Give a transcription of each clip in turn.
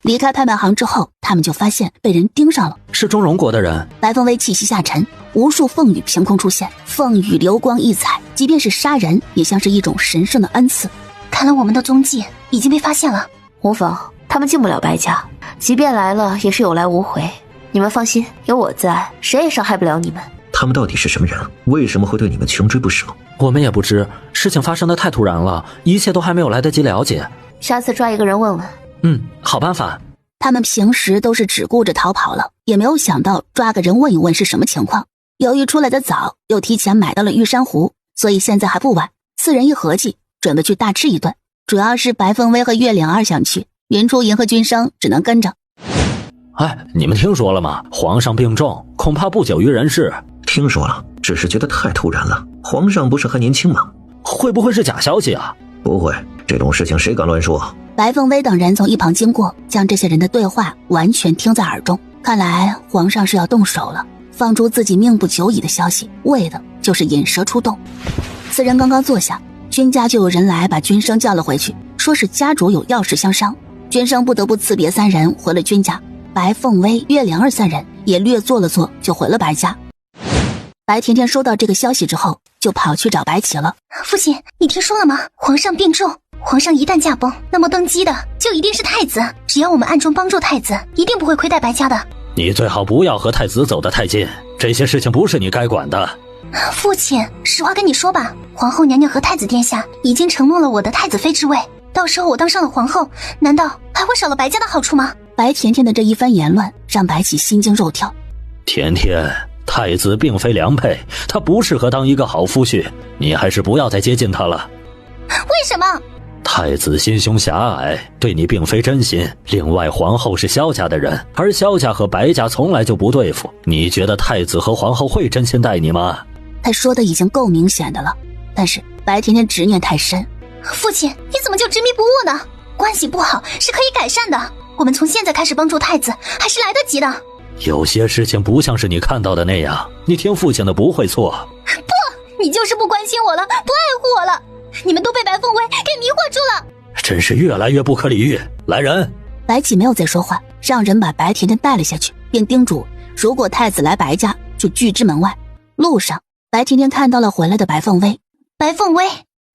离开拍卖行之后，他们就发现被人盯上了，是中荣国的人。白凤薇气息下沉，无数凤羽凭空出现，凤羽流光溢彩，即便是杀人，也像是一种神圣的恩赐。看来我们的踪迹已经被发现了。无妨，他们进不了白家，即便来了也是有来无回。你们放心，有我在，谁也伤害不了你们。他们到底是什么人？为什么会对你们穷追不舍？我们也不知，事情发生的太突然了，一切都还没有来得及了解。下次抓一个人问问。好办法。他们平时都是只顾着逃跑了，也没有想到抓个人问一问是什么情况。由于出来的早，又提前买到了玉珊瑚，所以现在还不晚。四人一合计，准备去大吃一顿。主要是白凤薇和月领儿想去，云初莹和君生只能跟着。你们听说了吗？皇上病重，恐怕不久于人世。听说了，只是觉得太突然了。皇上不是还年轻吗？会不会是假消息啊？不会，这种事情谁敢乱说？白凤薇等人从一旁经过，将这些人的对话完全听在耳中。看来皇上是要动手了，放出自己命不久矣的消息，为的就是引蛇出洞。四人刚刚坐下，君家就有人来把君生叫了回去，说是家主有要事相商。君生不得不辞别三人回了君家，白凤薇、月灵儿三人也略坐了坐，就回了白家。白甜甜收到这个消息之后，就跑去找白起了。父亲，你听说了吗？皇上病重，皇上一旦驾崩，那么登基的就一定是太子。只要我们暗中帮助太子，一定不会亏待白家的。你最好不要和太子走得太近，这些事情不是你该管的。父亲，实话跟你说吧，皇后娘娘和太子殿下已经承诺了我的太子妃之位，到时候我当上了皇后，难道还会少了白家的好处吗？白甜甜的这一番言论让白起心惊肉跳。甜甜，太子并非良配，他不适合当一个好夫婿，你还是不要再接近他了。为什么？太子心胸狭隘，对你并非真心。另外，皇后是萧家的人，而萧家和白家从来就不对付。你觉得太子和皇后会真心待你吗？他说的已经够明显的了，但是白甜甜执念太深。父亲，你怎么就执迷不悟呢？关系不好是可以改善的，我们从现在开始帮助太子还是来得及的。有些事情不像是你看到的那样，你听父亲的不会错。不，你就是不关心我了，不爱护我了，你们都被白凤薇给迷惑住了。真是越来越不可理喻。来人！白起没有再说话，让人把白甜甜带了下去，并叮嘱如果太子来白家就拒之门外。路上白甜甜看到了回来的白凤薇。白凤薇，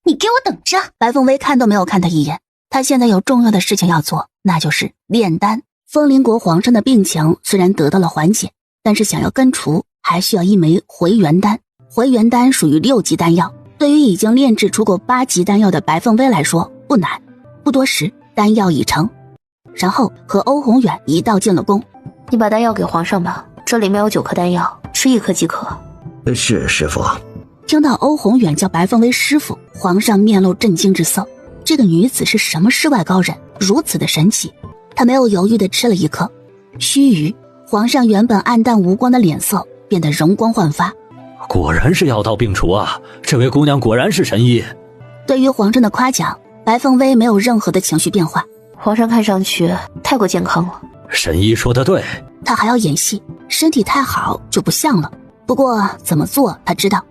你给我等着！白凤薇看都没有看他一眼，他现在有重要的事情要做，那就是炼丹。枫林国皇上的病情虽然得到了缓解，但是想要根除还需要一枚回元丹。回元丹属于6级丹药，对于已经炼制出过8级丹药的白凤薇来说不难。不多时，丹药已成，然后和欧宏远一道进了宫。你把丹药给皇上吧，这里面有9颗丹药，吃1颗即可。是师父。听到欧宏远叫白凤薇师父，皇上面露震惊之色。这个女子是什么世外高人，如此的神奇？他没有犹豫地吃了1颗。须臾，皇上原本暗淡无光的脸色变得容光焕发。果然是药到病除啊，这位姑娘果然是神医。对于皇上的夸奖，白凤薇没有任何的情绪变化。皇上看上去太过健康了。神医说得对，他还要演戏，身体太好就不像了。不过怎么做他知道。